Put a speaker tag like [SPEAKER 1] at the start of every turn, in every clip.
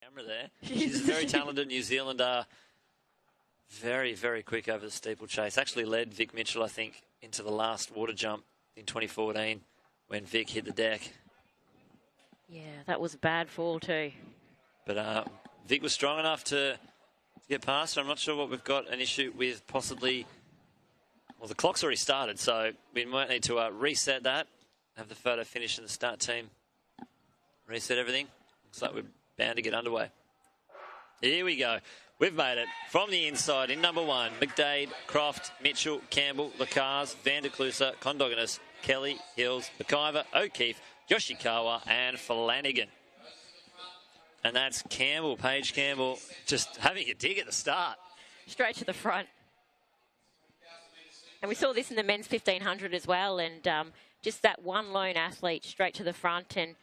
[SPEAKER 1] Camera there. She's a very talented New Zealander. Very, very quick over the steeplechase. Actually led Vic Mitchell, I think, into the last water jump in 2014 when Vic hit the deck.
[SPEAKER 2] Yeah, that was a bad fall too. But
[SPEAKER 1] Vic was strong enough to get past her. I'm not sure what we've got an issue with possibly. Well, the clock's already started, so we might need to reset that. Have the photo finish in the start team. Reset everything. Looks like we're bound to get underway. Here we go. We've made it from the inside in number 1. McDade, Croft, Mitchell, Campbell, Lacars, Van der Kluser, Condogenis, Kelly, Hills, McIver, O'Keefe, Yoshikawa and Flanagan. And that's Campbell, Paige Campbell, just having a dig at the start.
[SPEAKER 2] Straight to the front. And we saw this in the men's 1500 as well. And just that one lone athlete straight to the front. And,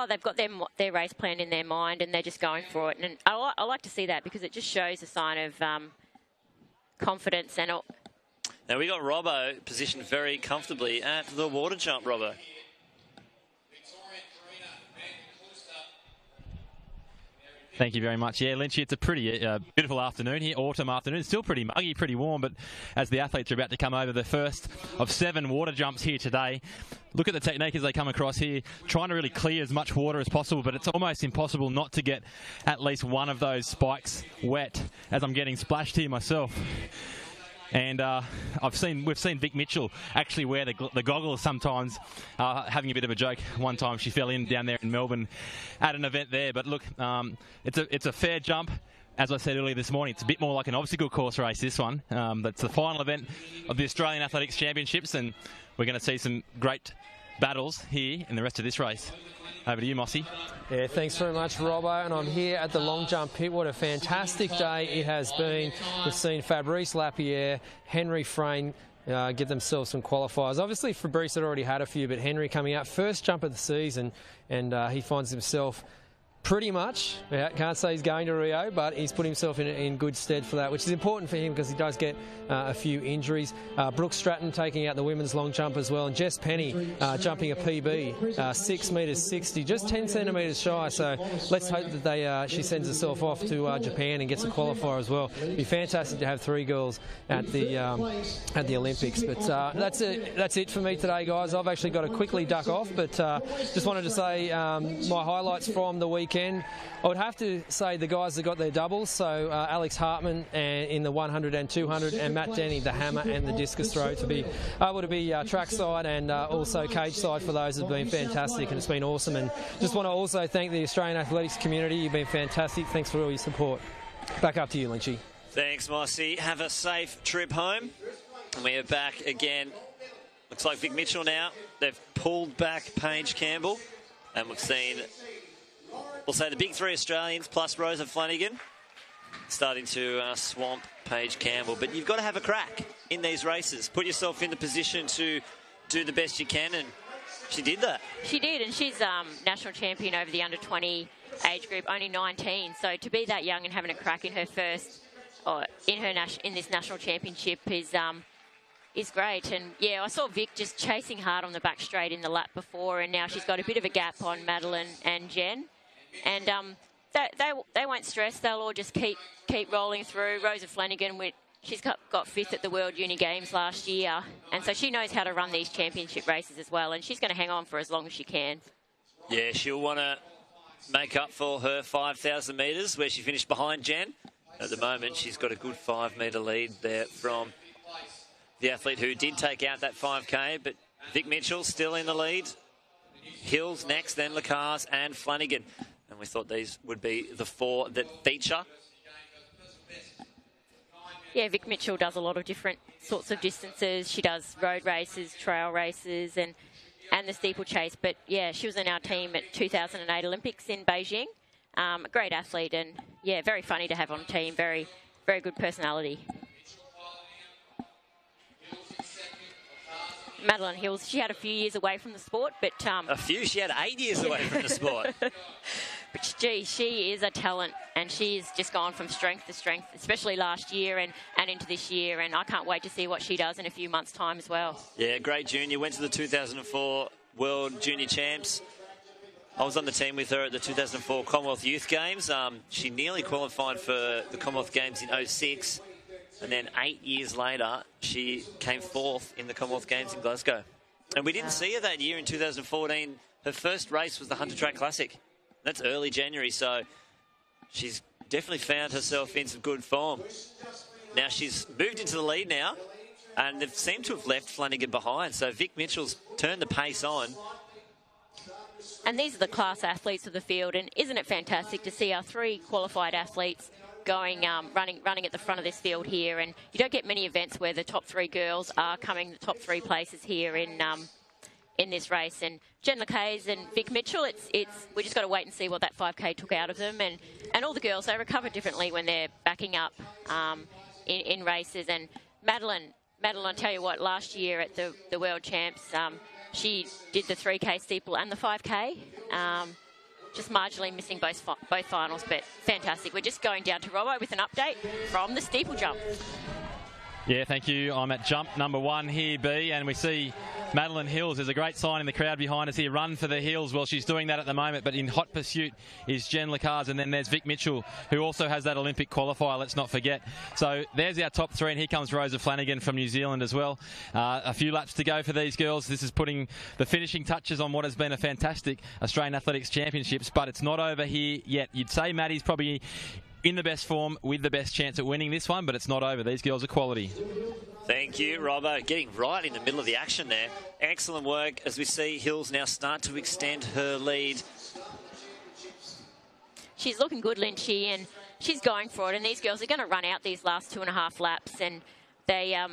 [SPEAKER 2] they've got their race plan in their mind and they're just going for it. And I like to see that because it just shows a sign of confidence. And
[SPEAKER 1] now we got Robbo positioned very comfortably at the water jump, Robbo.
[SPEAKER 3] Thank you very much. Yeah, Lynchy, it's a pretty beautiful afternoon here, autumn afternoon. It's still pretty muggy, pretty warm, but as the athletes are about to come over the first of 7 water jumps here today, look at the technique as they come across here, trying to really clear as much water as possible, but it's almost impossible not to get at least one of those spikes wet, as I'm getting splashed here myself. And we've seen Vic Mitchell actually wear the goggles sometimes, having a bit of a joke. One time she fell in down there in Melbourne at an event there. But look, it's a fair jump. As I said earlier this morning, it's a bit more like an obstacle course race, this one. That's the final event of the Australian Athletics Championships, and we're going to see some great battles here in the rest of this race. Over to you, Mossy.
[SPEAKER 4] Yeah, thanks very much, Robbo. And I'm here at the long jump pit. What a fantastic day it has been. We've seen Fabrice Lapierre, Henry Frayne get themselves some qualifiers. Obviously, Fabrice had already had a few, but Henry coming out, first jump of the season, and he finds himself pretty much, can't say he's going to Rio, but he's put himself in good stead for that, which is important for him because he does get a few injuries. Brooke Stratton taking out the women's long jump as well, and Jess Penny jumping a PB, 6 metres 60, just 10 centimetres shy. So let's hope that she sends herself off to Japan and gets a qualifier as well. It'd be fantastic to have 3 girls at the Olympics. But that's it for me today, guys. I've actually got to quickly duck off, but just wanted to say my highlights from the weekend. I would have to say the guys that got their doubles, so Alex Hartman in the 100 and 200, and Matt Denny, the hammer and the discus throw, to be able to be trackside and also cage side for those has been fantastic, and it's been awesome. And just want to also thank the Australian athletics community. You've been fantastic. Thanks for all your support. Back up to you, Lynchy.
[SPEAKER 1] Thanks, Mossy. Have a safe trip home. And we are back again. Looks like Vic Mitchell now. They've pulled back Paige Campbell, and we've seen, we'll say, the big 3 Australians plus Rosa Flanagan starting to swamp Paige Campbell. But you've got to have a crack in these races. Put yourself in the position to do the best you can, and she did that. She did, and she's national champion over the under-20 age group, only 19. So to be that young and having a crack in her first, or in this national championship is great. And yeah, I saw Vic just chasing hard on the back straight in the lap before, and now she's got a bit of a gap on Madeline and Jen. And they won't stress. They'll all just keep rolling through. Rosa Flanagan, she's got 5th at the World Uni Games last year, and so she knows how to run these championship races as well, and she's going to hang on for as long as she can. Yeah, she'll want to make up for her 5,000 metres where she finished behind Jen. At the moment, she's got a good 5-metre lead there from the athlete who did take out that 5K, but Vic Mitchell still in the lead. Hills next, then Lacars and Flanagan. And we thought these would be the 4 that feature. Yeah, Vic Mitchell does a lot of different sorts of distances. She does road races, trail races, and the steeplechase. But yeah, she was in our team at 2008 Olympics in Beijing. A great athlete, and yeah, very funny to have on team. Very, very good personality. Madeline Hills, she had a few years away from the sport, but... She had 8 years away from the sport. But gee, she is a talent, and she's just gone from strength to strength, especially last year and into this year, and I can't wait to see what she does in a few months' time as well. Yeah, great junior. Went to the 2004 World Junior Champs I was on the team with her at the 2004 Commonwealth Youth Games. She nearly qualified for the Commonwealth Games in 06. And then 8 years later, she came fourth in the Commonwealth Games in Glasgow. And we didn't see her that year in 2014. Her first race was the Hunter Track Classic. That's early January, so she's definitely found herself in some good form. Now she's moved into the lead now, and they've seemed to have left Flanagan behind. So Vic Mitchell's turned the pace on.
[SPEAKER 2] And these are the class athletes of the field, and isn't it fantastic to see our 3 qualified athletes going running at the front of this field here? And you don't get many events where the top 3 girls are coming the top 3 places here in this race. And Steeplechase and Vic Mitchell, we just got to wait and see what that 5K took out of them. And all the girls, they recover differently when they're backing up in races. And Madeline, I tell you what, last year at the World Champs, she did the 3K steeple and the 5K. Just marginally missing both finals, but fantastic. We're just going down to Robbo with an update from the steeple jump.
[SPEAKER 3] Yeah, thank you. I'm at jump number 1 here, B, and we see Madeline Hills. There's a great sign in the crowd behind us here, run for the hills. Well, she's doing that at the moment, but in hot pursuit is Jen Lacaz, and then there's Vic Mitchell, who also has that Olympic qualifier, let's not forget. So there's our top 3, and here comes Rosa Flanagan from New Zealand as well. A few laps to go for these girls. This is putting the finishing touches on what has been a fantastic Australian Athletics Championships, but it's not over here yet. You'd say Maddie's probably in the best form with the best chance at winning this one, but it's not over. These girls are quality.
[SPEAKER 1] Thank you, Robbo. Getting right in the middle of the action there. Excellent work as we see Hills now start to extend her lead.
[SPEAKER 2] She's looking good, Lynchy, and she's going for it. And these girls are going to run out these last 2.5 laps, and they're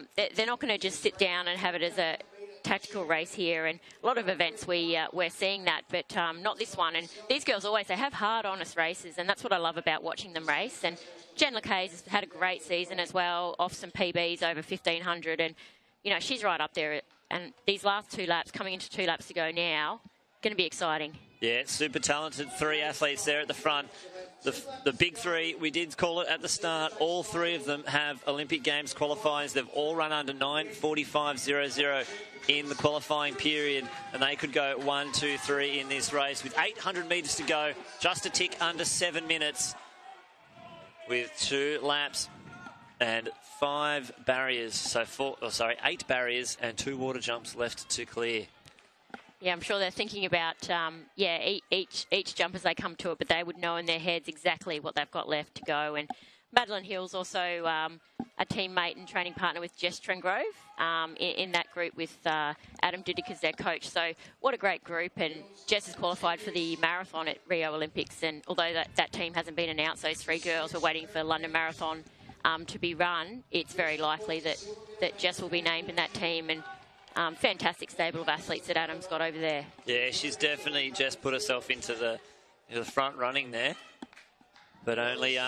[SPEAKER 2] not going to just sit down and have it as a tactical race here. And a lot of events we're seeing that, but not this one. And these girls they have hard, honest races, and that's what I love about watching them race. And Jen Lacaz has had a great season as well, off some PBs over 1,500, and she's right up there. And these last 2 laps, coming into 2 laps to go now, going to be exciting.
[SPEAKER 1] Yeah, super talented 3 athletes there at the front. The big 3, we did call it at the start, all 3 of them have Olympic Games qualifiers. They've all run under 9:45.00 in the qualifying period, and they could go 1, 2, 3 in this race with 800 metres to go, just a tick under 7 minutes, with 2 laps and 5 barriers. So 8 barriers and 2 water jumps left to clear.
[SPEAKER 2] Yeah, I'm sure they're thinking about, each jump as they come to it, but they would know in their heads exactly what they've got left to go. And Madeline Hill's also a teammate and training partner with Jess Trengrove in that group with Adam Didick as their coach. So what a great group. And Jess is qualified for the marathon at Rio Olympics. And although that team hasn't been announced, those 3 girls are waiting for London Marathon to be run. It's very likely that Jess will be named in that team. And fantastic stable of athletes that Adam's got over there.
[SPEAKER 1] Yeah, she's definitely just put herself into the front running there. But only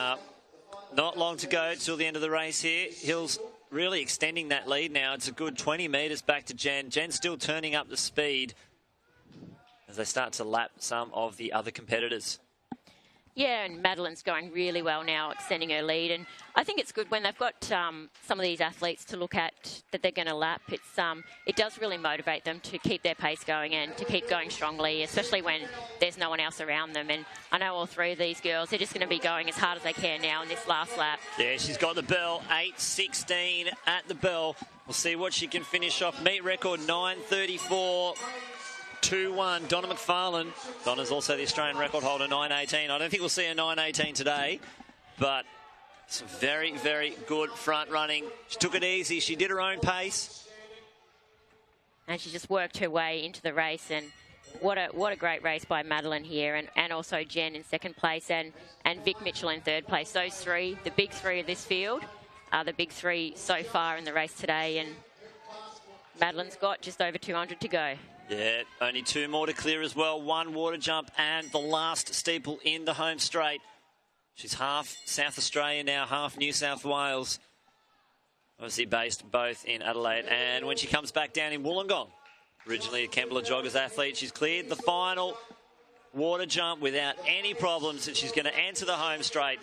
[SPEAKER 1] not long to go till the end of the race here. Hill's really extending that lead now. It's a good 20 metres back to Jen. Jen's still turning up the speed as they start to lap some of the other competitors.
[SPEAKER 2] Yeah, and Madeline's going really well now, extending her lead. And I think it's good when they've got some of these athletes to look at that they're going to lap. It does really motivate them to keep their pace going and to keep going strongly, especially when there's no one else around them. And I know all 3 of these girls, they're just going to be going as hard as they can now in this last lap.
[SPEAKER 1] Yeah, she's got the bell, 8:16 at the bell. We'll see what she can finish off. Meet record 9:34. 2-1, Donna McFarlane. Donna's also the Australian record holder, 9:18. I don't think we'll see a 9:18 today, but some very, very good front running. She took it easy. She did her own pace.
[SPEAKER 2] And she just worked her way into the race. And what a great race by Madeline here, and also Jen in 2nd place and Vic Mitchell in 3rd place. Those 3, the big 3 of this field, are the big 3 so far in the race today. And Madeline's got just over 200 to go.
[SPEAKER 1] Yeah, only 2 more to clear as well. 1 water jump and the last steeple in the home straight. She's half South Australia now, half New South Wales. Obviously based both in Adelaide. And when she comes back down in Wollongong, originally a Kembla Joggers athlete, she's cleared the final water jump without any problems, and she's going to enter the home straight.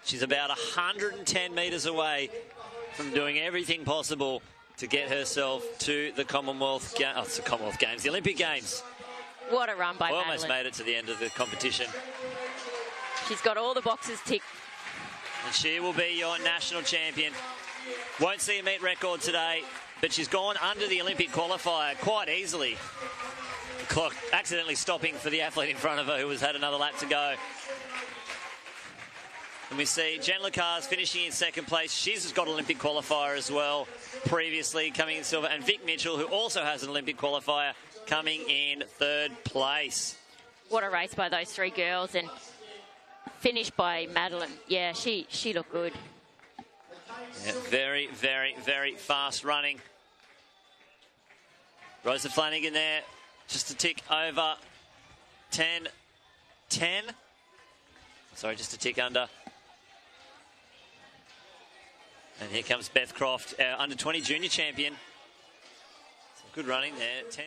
[SPEAKER 1] She's about 110 metres away from doing everything possible to get herself to the the Olympic Games.
[SPEAKER 2] What a run by Madeline.
[SPEAKER 1] Almost made it to the end of the competition.
[SPEAKER 2] She's got all the boxes ticked.
[SPEAKER 1] And she will be your national champion. Won't see a meet record today, but she's gone under the Olympic qualifier quite easily. The clock accidentally stopping for the athlete in front of her who has had another lap to go. And we see Jen Lacar's finishing in second place. She's got Olympic qualifier as well, previously coming in silver. And Vic Mitchell, who also has an Olympic qualifier, coming in third place.
[SPEAKER 2] What a race by those three girls, and finished by Madeline. Yeah, she looked good.
[SPEAKER 1] Yeah, very, very, very fast running. Rosa Flanagan there, just a tick over 10. Sorry, just a tick under. And here comes Beth Croft, our under-20 junior champion. Some good running there, 10.